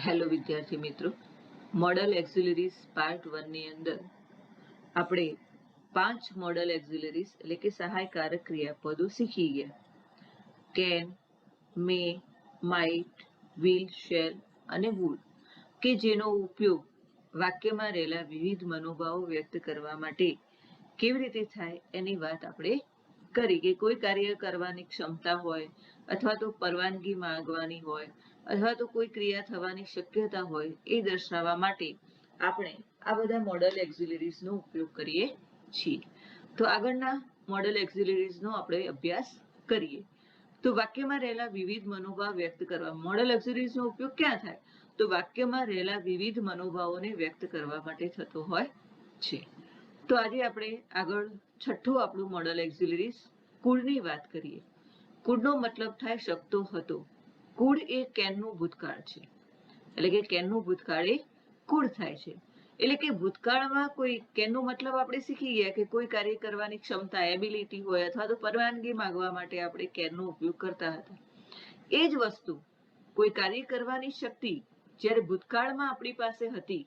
Hello વિદ્યાર્થી મિત્રો, model એક્ઝિલરીઝ part 1 ની અંદર આપણે 5 મોડલ એક્ઝિલરીઝ એટલે કે સહાયકારક ક્રિયાપદો શીખી ગયા. Can, may, might, will, shall અને વુડ કે જેનો ઉપયોગ વાક્યમાં રહેલા વિવિધ મનોભાવો વ્યક્ત કરવા માટે કેવી રીતે થાય એની વાત આપણે કરી કે કોઈ કાર્ય કરવાની ક્ષમતા હોય અથવા તો પરવાનગી માંગવાની હોય અથવા તો કોઈ ક્રિયા થવાની શક્યતા હોય એ દર્શાવવા માટે આપણે આ બધા મોડલ એક્ઝિલરીઝનો ઉપયોગ કરીએ છીએ. તો આગળના મોડલ એક્ઝિલરીઝનો આપણે અભ્યાસ કરીએ. તો વાક્યમાં રહેલા વિવિધ મનોભાવ વ્યક્ત કરવા મોડલ એક્ઝિલરીઝનો ઉપયોગ ક્યાં થાય? તો વાક્યમાં રહેલા વિવિધ મનોભાવોને વ્યક્ત કરવા માટે થતો હોય છે. તો આજે આપણે આગળ છઠ્ઠું આપણું મોડલ એક્ઝિલરીઝ કુળની વાત કરીએ. કુળનો મતલબ થાય શકતો હતો. કુળ એ કેનનું ભૂતકાળ છે, એટલે કે કેનનું ભૂતકાળ એ કુળ થાય છે. એટલે કે ભૂતકાળમાં કોઈ કેનનો મતલબ આપણે શીખી ગયા કે કોઈ કાર્ય કરવાની ક્ષમતા એબિલિટી હોય અથવા તો પરવાનગી માંગવા માટે આપણે કેનનો ઉપયોગ કરતા હતા. એ જ વસ્તુ કોઈ કાર્ય કરવાની શક્તિ જ્યારે ભૂતકાળમાં આપણી પાસે હતી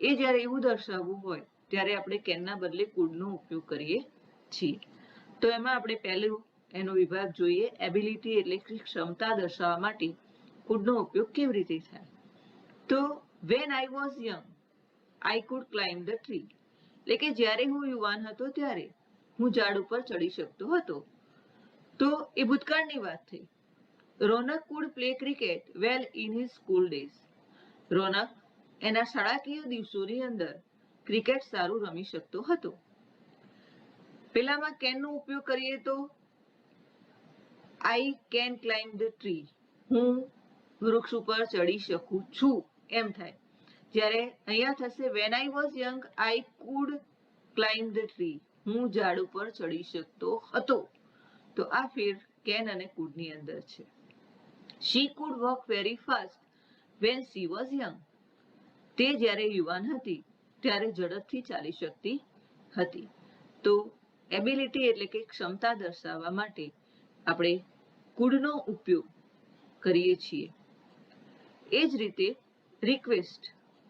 એ જ્યારે એવું દર્શાવવું હોય ત્યારે આપણે કેનના બદલે કુળનો ઉપયોગ કરીએ છીએ. તો એમાં આપણે પહેલું એનો વિભાગ જોઈએ. એબિલિટી એટલે કે ક્ષમતા દર્શાવવા માટે કુળનો ઉપયોગ કેવી રીતે થાય? તો when I was young I could climb the tree, એટલે કે જ્યારે હું યુવાન હતો ત્યારે હું ઝાડ ઉપર ચડી શકતો હતો. તો એ ભૂતકાળની વાત થઈ. Raunak could play cricket well in his school days. Raunak એના શાળાકીય દિવસોની અંદર ક્રિકેટ સારું રમી શકતો હતો. પેલામાં કેનનો ઉપયોગ કરીએ તો I can climb the tree, હું વૃક્ષ ઉપર ચડી શકું છું એમ થાય. જ્યારે અહીંયા થશે when I was young I could climb the tree, હું ઝાડ ઉપર ચડી શકતો હતો. તો આ ફેર કેન અને કુડની અંદર છે. She could walk very fast when she was young, તે જ્યારે યુવાન હતી ત્યારે ઝડપથી ચાલી શકતી હતી. તો એબિલિટી એટલે કે ક્ષમતા દર્શાવવા માટે આપણે કુડનો ઉપયોગ કરીએ છીએ. એ જ રીતે રિક્વેસ્ટ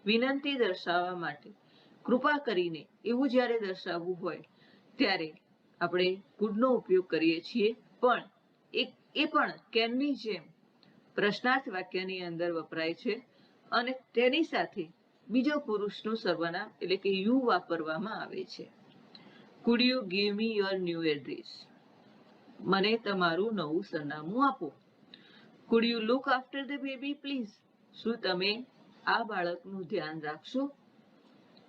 વિનંતી દર્શાવવા માટે કૃપા કરીને એવું જ્યારે દર્શાવવું હોય ત્યારે આપણે કુડનો ઉપયોગ કરીએ છીએ. પણ એ પણ કેનની જેમ પ્રશ્નાર્થ વાક્યની અંદર વપરાય છે અને તેની સાથે બીજો પુરુષનું સર્વનામ એટલે કે યુ વાપરવામાં આવે છે. Could you give me your new address, મને તમારું નવું સરનામું આપો. Could you look after the baby please, શું તમે આ બાળકનું ધ્યાન રાખશો?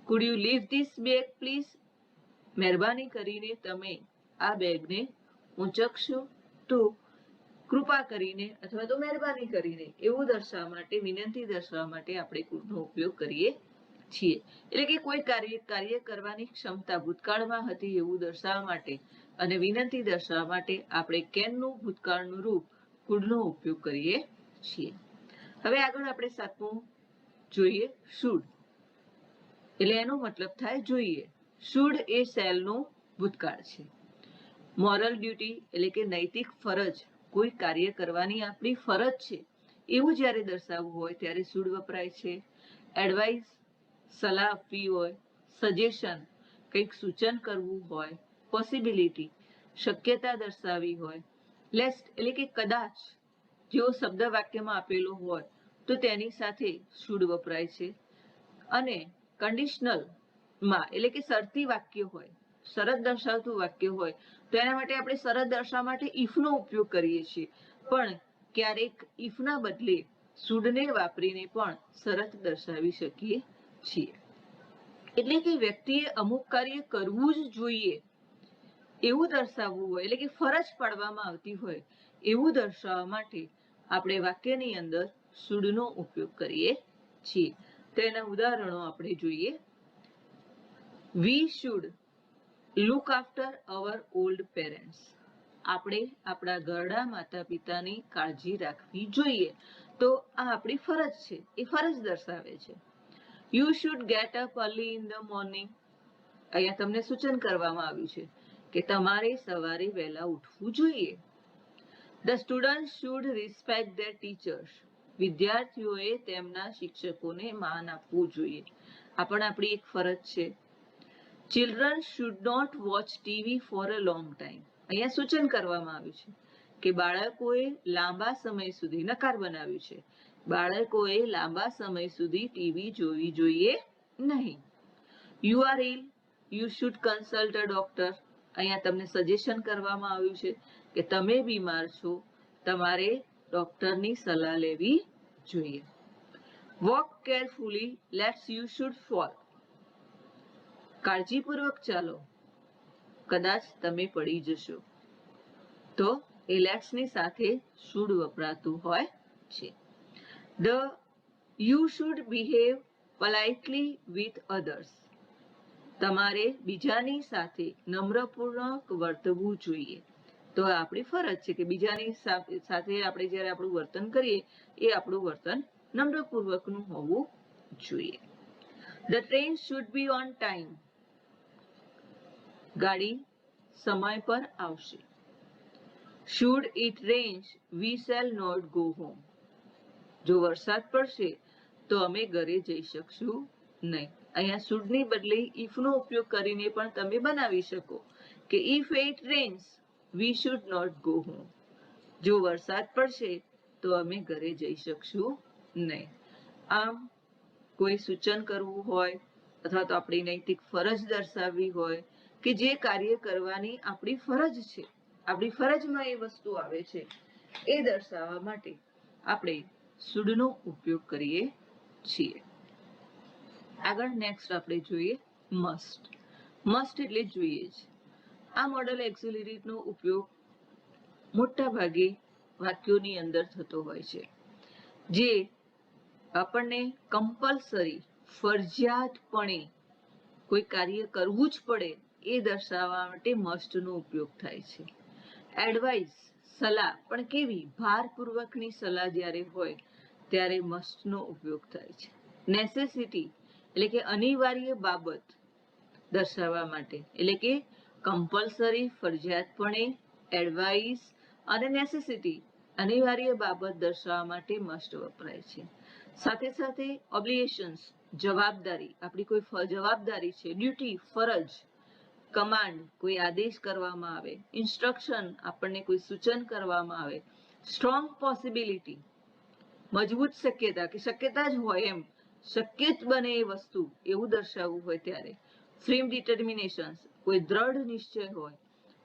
Could you leave this bag please, મહેરબાની કરીને તમે આ બેગને ઊંચકશો. તો કૃપા કરીને અથવા તો મહેરબાની કરીને એવું દર્શાવવા માટે વિનંતી દર્શાવવા માટે આપણે કુડનો ઉપયોગ કરીએ છીએ. એટલે કે કોઈ કાર્ય કરવાની ક્ષમતા ભૂતકાળમાં હતી એવું દર્શાવવા માટે અને વિનંતી દર્શાવવા માટે આપણે કેનનું ભૂતકાળનું રૂપ કુડનો ઉપયોગ કરીએ છીએ. હવે આગળ આપણે સાતમું જોઈએ શુડ, એટલે એનો મતલબ થાય જોઈએ. શુડ એ શેલનું ભૂતકાળ છે. મોરલ ડ્યુટી એટલે કે નૈતિક ફરજ, કોઈ કાર્ય કરવાની આપણી ફરજ છે એવું જ્યારે દર્શાવવું હોય ત્યારે શુડ વપરાય છે. એડવાઇસ સલાહ આપવી હોય, સજેશન કંઈક સૂચન કરવું હોય, પોસિબિલિટી શક્યતા દર્શાવવી હોય, લેસ્ટ એટલે કે કદાચ જેવો શબ્દ વાક્યમાં આપેલો હોય તો તેની સાથે શુડ વપરાય છે. અને કન્ડિશનલમાં એટલે કે શરતી વાક્ય હોય, શરત દર્શાવતું વાક્ય હોય તો એના માટે આપણે શરત દર્શાવવા માટે ઇફનો ઉપયોગ કરીએ છીએ. પણ ક્યારેક ઇફના બદલે શુડને વાપરીને પણ શરત દર્શાવી શકીએ છીએ. એટલે કે વ્યક્તિએ અમુક કાર્ય કરવું જ જોઈએ એવું દર્શાવવું હોય, એટલે કે ફરજ પાડવામાં આવતી હોય એવું દર્શાવવા માટે આપણે વાક્યની અંદર શુડનો ઉપયોગ કરીએ છીએ. તેના ઉદાહરણો આપણે જોઈએ. We should look after our old parents, આપણે આપણા ઘરડા માતા પિતાની કાળજી રાખવી જોઈએ. તો આ આપણી ફરજ છે, એ ફરજ દર્શાવે છે. You should get up early in the morning, અહીંયા તમને સૂચન કરવામાં આવ્યું છે કે તમારે સવારે વહેલા ઉઠવું જોઈએ. The student should respect there teachers, વિદ્યાર્થીઓએ તેમના શિક્ષકોને માન આપવું જોઈએ. આ પણ આપણી એક ફરજ છે. Children should not watch TV for a long time. અહીંયા સૂચન કરવામાં આવ્યું છે કે બાળકોએ લાંબા સમય સુધી, નકાર બનાવ્યું છે, બાળકોએ લાંબા સમય સુધી ટીવી જોવી જોઈએ નહીં. You are ill, you should consult a doctor. અહીંયા તમને સજેશન કરવામાં આવ્યું છે કે તમે બીમાર છો, તમારે ડોક્ટરની સલાહ લેવી જોઈએ. Walk carefully let's you should fall. કાળજીપૂર્વક ચાલો, કદાચ તમે પડી જશો. તો એ લેટ્સની સાથે શુડ વપરાતું હોય છે. The you should behave politely with others. તમારે બીજાની સાથે નમ્રપૂર્વક વર્તવું જોઈએ. તો આપણી ફરજ છે કે બીજાની સાથે આપણે જ્યારે આપણું વર્તન કરીએ એ આપણું વર્તન નમ્રપૂર્વકનું હોવું જોઈએ. The train should be on time. ગાડી સમય પર આવશે. Should it rains we shall not go home. જો વરસાદ પડશે તો અમે ઘરે જઈ શકશું નહીં. અહીંયા શુડની બદલે ઇફનો ઉપયોગ કરીને પણ તમે બનાવી શકો કે if it rains we should not go home. જો વરસાદ પડશે તો અમે ઘરે જઈ શકશું નહીં. આમ કોઈ સૂચન કરવું હોય અથવા તો આપણી નૈતિક ફરજ દર્શાવવી હોય કે જે કાર્ય કરવાની આપણી ફરજ છે, આપણી ફરજમાં એ વસ્તુ આવે છે, એ દર્શાવવા માટે આપણે શુડનો ઉપયોગ કરીએ છીએ. આગળ નેક્સ્ટ આપણે જોઈએ મસ્ટ. મસ્ટ એટલે જોઈએ જ. આ મોડલ એક્ઝિલરીનો ઉપયોગ મોટા ભાગે વાક્યોની અંદર થતો હોય છે, જે આપણને કમ્પલસરી, ફરજિયાતપણે કોઈ કાર્ય કરવું જ પડે એ દર્શાવવા માટે મસ્ટનો ઉપયોગ થાય છે. એડવાઇસ, સલાહ, પણ કેવી? ભારપૂર્વકની સલાહ જ્યારે હોય ત્યારે મસ્ટનો ઉપયોગ થાય છે. નેસેસિટી એટલે કે અનિવાર્ય બાબત દર્શાવવા માટે, એટલે કે કમ્પલસરી, ફરજિયાતપણે, એડવાઇસ અને નેસેસિટી અનિવાર્ય બાબત દર્શાવવા માટે મસ્ટ વપરાય છે. સાથે સાથે ઓબ્લિગેશન્સ, જવાબદારી, આપણી કોઈ જવાબદારી છે, ડ્યુટી, ફરજ, કમાન્ડ, કોઈ આદેશ કરવામાં આવે, ઇન્સ્ટ્રક્શન, આપણને કોઈ સૂચન કરવામાં આવે, સ્ટ્રોંગ પોસિબિલિટી, મજબૂત શક્યતા કે શક્યતા જ હોય એમ, શક્ય જ બને એ વસ્તુ એવું દર્શાવવું હોય ત્યારે, ફર્મ ડિટર્મિનેશન્સ, કોઈ દ્રઢ નિશ્ચય હોય,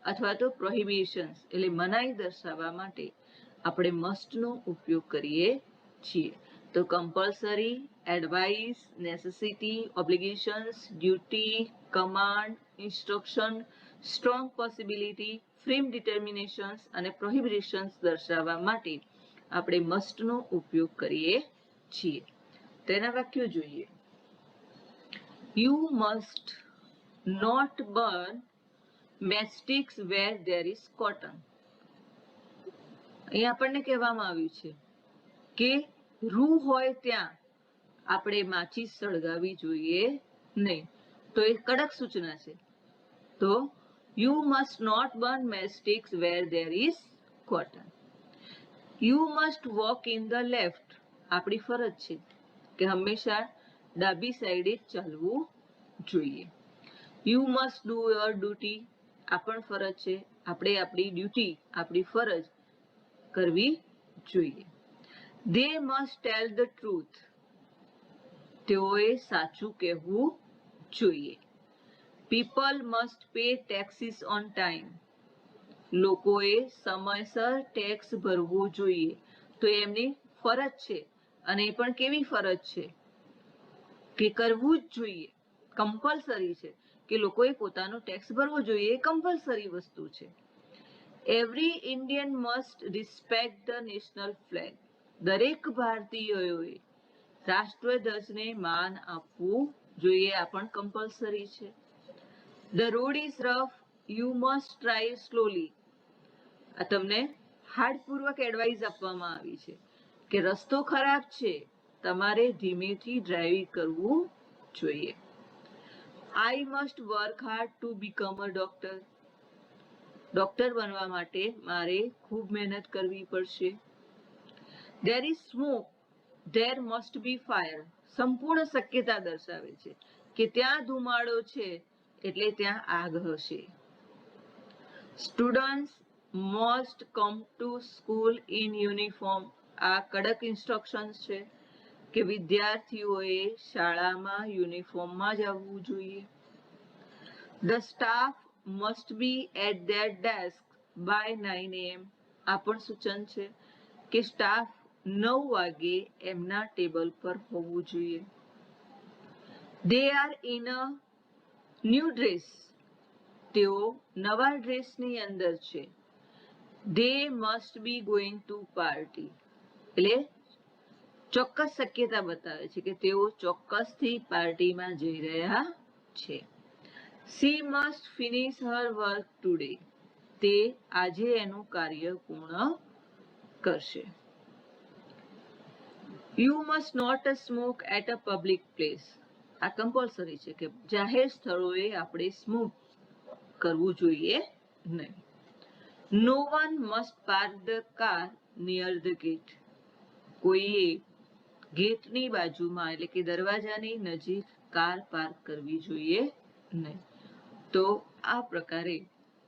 અથવા તો પ્રોહિબિશન્સ એટલે મનાઈ દર્શાવવા માટે આપણે મસ્ટનો ઉપયોગ કરીએ છીએ. તો compulsory, advice, necessity, obligations, duty, command, instruction, strong possibility, firm determinations અને પ્રોહિબિશન્સ દર્શાવવા માટે આપણે મસ્ટનો ઉપયોગ કરીએ છીએ. તેના વાક્યો જોઈએ. You must not burn matchsticks where there is cotton. અહીં આપણને કહેવામાં આવ્યું છે કે રૂ હોય ત્યાં આપણે માચીસ સળગાવી જોઈએ નહીં. તો એ કડક સૂચના છે. તો you must not burn matchsticks where there is cotton. You must walk in the left. આપણી ફરજ છે કે હંમેશા ડાબી સાઈડે ચાલવું જોઈએ. You must do your duty. આ પણ ફરજ છે, આપણે આપણી ડ્યુટી, આપણી ફરજ કરવી જોઈએ. They must tell the truth. તેઓએ સાચું કહેવું જોઈએ. People must pay taxes on time. લોકોએ સમયસર ટેક્સ ભરવો જોઈએ. તો એમની ફરજ છે, અને એ પણ કેવી ફરજ છે કે કરવું જ જોઈએ, કમ્પલસરી છે કે લોકોએ પોતાનો ટેક્સ ભરવો જોઈએ, એ કમ્પલસરી વસ્તુ છે. Every Indian must respect the national flag. દરેક ભારતીયોએ રાષ્ટ્રધ્વજને માન આપવું જોઈએ, આ પણ કમ્પલસરી છે. The road is rough, you must drive slowly. આ તમને હાર્ડપૂર્વક એડવાઇસ આપવામાં આવી છે કે રસ્તો ખરાબ છે, તમારે ધીમેથી ડ્રાઇવિંગ કરવું જોઈએ. I must work hard to become a doctor. Doctor બનવા માટે મારે ખૂબ મહેનત કરવી પડશે. There is smoke, there must be fire સંપૂર્ણ શક્યતા દર્શાવે છે કે ત્યાં ધુમાડો છે એટલે ત્યાં આગ હશે. Students must come to school in uniform આ કડક ઇન્સ્ટ્રક્શન્સ છે કે વિદ્યાર્થીઓએ શાળામાં યુનિફોર્મમાં જ આવવું જોઈએ. The staff must be at their desk by 9 AM આ પણ સૂચન છે કે સ્ટાફ 9 વાગે એમના ટેબલ પર હોવું જોઈએ. They are in a new dress તેઓ નવા ડ્રેસની અંદર છે. દે must be going to party એટલે ચોક્કસ શક્યતા બતાવે છે કે તેઓ ચોક્કસથી પાર્ટીમાં જઈ રહ્યા છે. She must finish her work today તે આજે એનું કાર્ય પૂર્ણ કરશે. You must not smoke at a public place આ કમ્પલસરી છે કે જાહેર સ્થળોએ આપણે સ્મોક કરવું જોઈએ નહીં. No one must park the car near the gate કોઈએ ગેટની બાજુમાં એટલે કે દરવાજાની નજીક કાર પાર્ક કરવી જોઈએ નહીં. તો આ પ્રકારે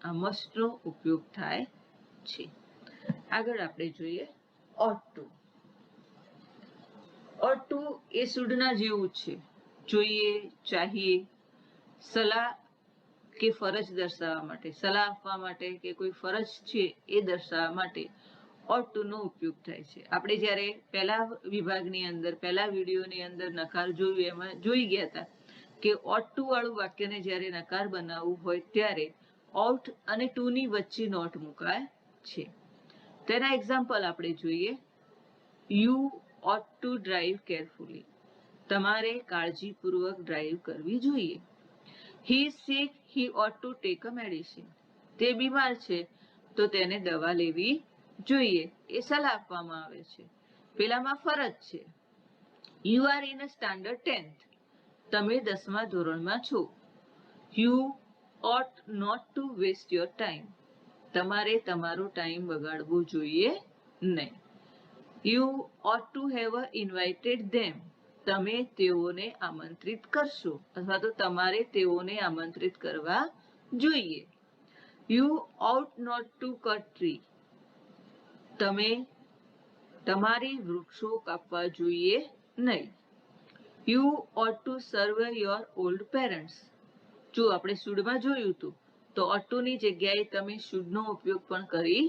આ મસ્ટનો ઉપયોગ થાય છે. આગળ આપણે જોઈએ ought to. ought to એ શુડના જેવું છે. જોઈએ, ચાહીએ, સલાહ કે ફરજ દર્શાવવા માટે, સલાહ આપવા માટે કે કોઈ ફરજ છે એ દર્શાવવા માટે ought to નો ઉપયોગ થાય છે. આપણે જ્યારે પહેલા વિભાગની અંદર પહેલા વિડીયોની અંદર નકાર જોયું એમાં જોઈ ગયા હતા કે ought to વાળું વાક્યને જ્યારે નકાર બનાવવું હોય ત્યારે ought અને to ની વચ્ચે નોટ મુકાય છે. તેના એક્ઝામ્પલ આપણે જોઈએ. You ought to drive carefully તમારે કાળજીપૂર્વક ડ્રાઈવ કરવી જોઈએ. He is sick, he ought to take a medicine તે બીમાર છે તો તેને દવા લેવી જોઈએ એ સલાહ આપવામાં આવે છે. પેલામાં ફરજ છે. You are in a standard 10th તમે 10મા ધોરણમાં છો. You ought not to waste your time તમારે તમારો ટાઈમ બગાડવો જોઈએ નહીં. You ought to have invited them તમે તેઓને આમંત્રિત કરશો અથવા તો તમારે તેઓને આમંત્રિત કરવા જોઈએ. You ought not to cut tree તમે તમારી વૃક્ષો કાપવા જોઈએ નહીં. You ought to serve your old parents જો આપણે શુડમાં જોયું હતું તો ought to ની જગ્યાએ તમે શુડનો ઉપયોગ પણ કરી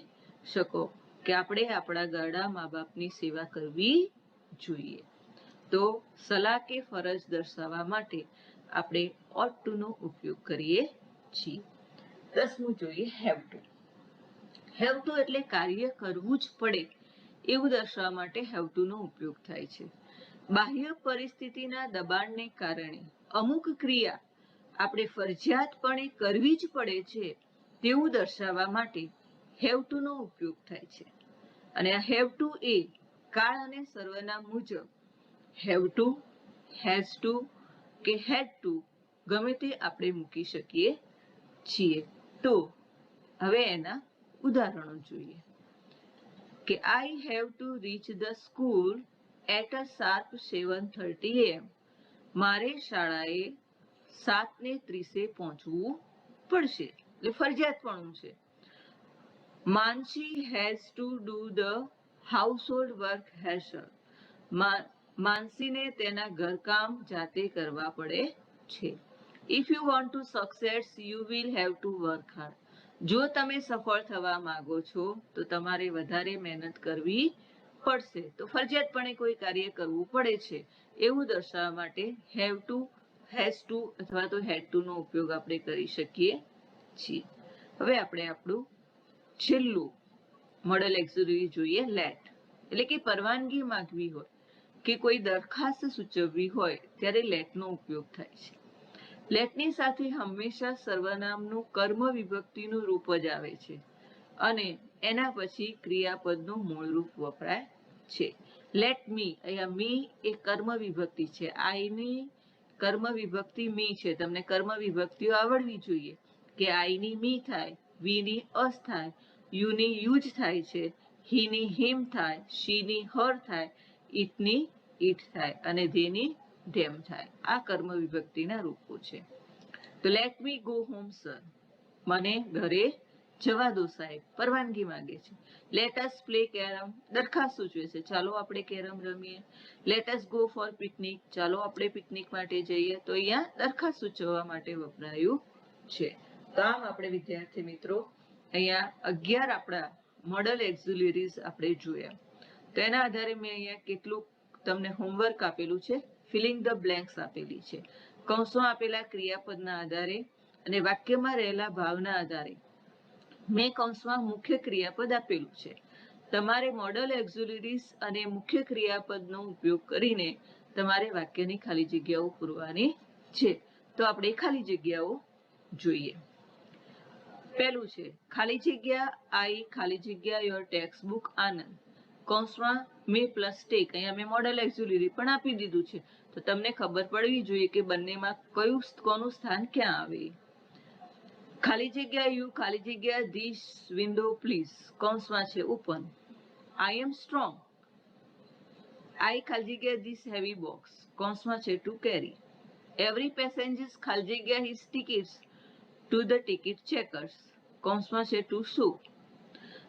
શકો કે આપણે આપણા ઘરડા મા બાપની સેવા કરવી જોઈએ. તો સલાહ કે ફરજ દર્શાવવા માટે આપણે ought to નો ઉપયોગ કરીએ છીએ. 10મું જોઈએ have to. have to એટલે કાર્ય કરવું જ પડે એવું દર્શાવવા માટે have to નો ઉપયોગ થાય છે. બાહ્ય પરિસ્થિતિના દબાણને કારણે અમુક ક્રિયા આપણે ફરજિયાતપણે કરવી જ પડે છે તેવું દર્શાવવા માટે have to નો ઉપયોગ થાય છે. અને આ have to એ કાળ અને સર્વનામ મુજબ have to, has to કે had to ગમે તે આપણે મૂકી શકીએ છીએ. તો હવે એના ઉદાહરણો જોઈએ કે I have to reach the school at a sharp 7:30 AM મારે શાળાએ 7:30 પહોંચવું પડશે એટલે ફરજિયાતપણું છે. Mansi has to do the household work herself માનસીને તેના ઘરકામ જાતે કરવા પડે છે. If you want to success you will have to work hard જો તમે સફળ થવા માંગો છો તો તમારે વધારે મહેનત કરવી પડશે તો ફરજિયાતપણે કોઈ કાર્ય કરવું પડે છે એવું દર્શાવવા માટે have to, has to અથવા તો had to નો ઉપયોગ આપણે કરી શકીએ છીએ. હવે આપણે આપણું છેલ્લું મોડલ એક્ઝિલરી જોઈએ let એટલે કે પરવાનગી માંગવી હોય કે કોઈ દરખાસ્ત સૂચવવી હોય ત્યારે let નો ઉપયોગ થાય છે. લેટની સાથે હંમેશા સર્વનામનું કર્મ વિભક્તિનું રૂપ જ આવે છે અને એના પછી ક્રિયાપદનું મૂળ રૂપ વપરાય છે. લેટ મી અહીંયા મી એ કર્મ વિભક્તિ છે. આઈની કર્મ વિભક્તિ મી છે. તમને કર્મ વિભક્તિઓ આવડવી જોઈએ કે આઈની મી થાય, વીની અસ થાય, યુની યુજ થાય છે, હીની હિમ થાય, શીની હર થાય, ઇટની ઈટ થાય અને ધેની ધેમ થાય. આ કર્મ વિભક્તિના રૂપો છે. તો let me go home sir, મને ઘરે જવા દો સાહેબ, પરવાનગી માંગે છે. લેટ અસ પ્લે કેરમ, દરખાસ્ત સૂચવે છે, ચાલો આપણે કેરમ રમીએ. Let us go for picnic, ચાલો આપણે પિકનિક માટે જઈએ. તો અહીંયા દરખાસ્ત સૂચવવા માટે વપરાયું છે. તો આમ આપણે વિદ્યાર્થી મિત્રો અહીંયા 11 આપણા મોડલ એક્ઝિલરીઝ આપણે જોયા. તો એના આધારે મેં અહીંયા કેટલું તમને હોમવર્ક આપેલું છે, ફિલિંગ ધ બ્લેન્ક્સ આપેલી છે. કૌંસો આપેલા ક્રિયાપદના આધારે અને વાક્યમાં રહેલા ભાવના આધારે મેં કૌંસમાં મુખ્ય ક્રિયાપદ આપેલું છે. તમારે મોડલ એક્ઝિલરીઝ અને મુખ્ય ક્રિયાપદનો ઉપયોગ કરીને તમારે વાક્યની ખાલી જગ્યાઓ પૂરવાની છે. તો આપણે ખાલી જગ્યાઓ જોઈએ. પહેલું છે ખાલી જગ્યા આઈ ખાલી જગ્યા યોર ટેક્સ્ટ બુક આનંદ, કૌંસમાં મે પ્લસ ટેક. અહીંયા મેં મોડલ એક્ઝિલરી પણ આપી દીધું છે. તો તમને ખબર પડવી જોઈએ કે બંનેમાં કોનું સ્થાન ક્યાં આવે. ખાલી જગ્યા યુ ખાલી જગ્યા ધીસ વિન્ડો પ્લીઝ, કૌંસમાં છે ઓપન. આઈ એમ સ્ટ્રોંગ, આઈ ખાલી જગ્યા ધીસ હેવી બોક્સ, કૌંસમાં છે ટુ કેરી. એવરી પેસેન્જર્સ ખાલી જગ્યા his tickets to the ticket checkers, કૌંસમાં છે ટુ શો.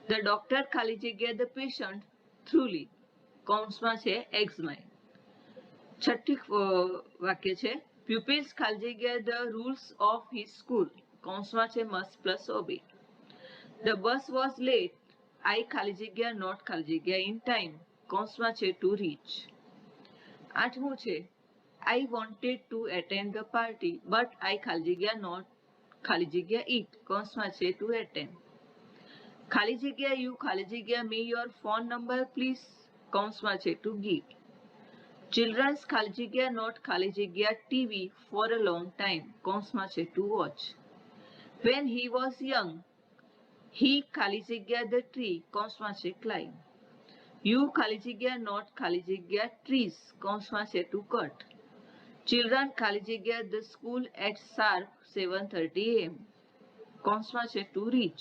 ધ ડોક્ટર ખાલી જગ્યા ધ પેશન્ટ થ્રુલી, કૌંસમાં છે એક્ઝમાઇન. છઠ્ઠી વાક્ય છે પ્યુપિલ્સ ખાલી જગ્યા the rules of his school, કૌંસમાં છે must plus obey. The bus was late, I ખાલી જગ્યા નોટ ખાલી જગ્યા ઇન ટાઈમ, કૌંસમાં છે ટુ રીચ. આઠમું છે I wanted to attend the party but I ખાલી જગ્યા નોટ ખાલી જગ્યા ઈટ, કૌંસમાં છે ટુ એટેન્ડ. ખાલી જગ્યા યુ ખાલી જગ્યા મે યોર ફોન નંબર પ્લીઝ, કૌંસમાં છે ટુ ગીવ. ચિલ્ડ્રન્સ ખાલી જગ્યા નોટ ખાલી જગ્યા TV for a long time, કૌંસમાં છે to watch. When he was young he ખાલી જગ્યા ધ ટ્રી, કૌંસમાં છે ક્લાઇમ્બ. યુ ખાલી જગ્યા નોટ ખાલી જગ્યા ટ્રીઝ, કૌંસમાં છે ટુ કટ. ચિલ્ડ્રન ખાલી જગ્યા the school at sharp 7:30 AM, કૌંસમાં છે ટુ રીચ.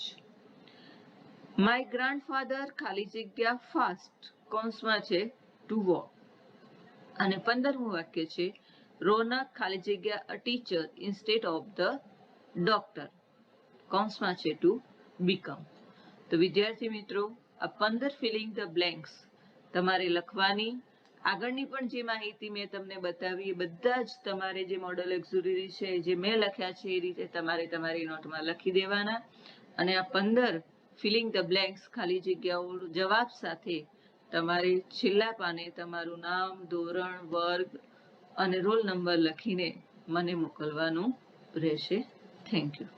માય ગ્રાન્ડફાધર ખાલી જગ્યા ફાસ્ટ, કૌંસમાં છે ટુ વોક. અને 15મું વાક્ય છે રોનક ખાલી જગ્યા a teacher instead of the doctor, કૌંસમાં છે ટુ બીકમ. તો વિદ્યાર્થી મિત્રો આ 15 ફિલિંગ ધ બ્લેન્ક્સ તમારે લખવાની. આગળની પણ જે માહિતી મેં તમને બતાવી એ બધા જ તમારે જે મોડલ એક્ઝિલરી છે જે મેં લખ્યા છે એ રીતે તમારે તમારી નોટમાં લખી દેવાના. અને આ 15 ફિલિંગ ધ બ્લેન્ક્સ ખાલી જગ્યાઓ જવાબ સાથે તમારે છેલ્લા પાને તમારું નામ, ધોરણ, વર્ગ અને રોલ નંબર લખીને મને મોકલવાનું રહેશે. Thank you.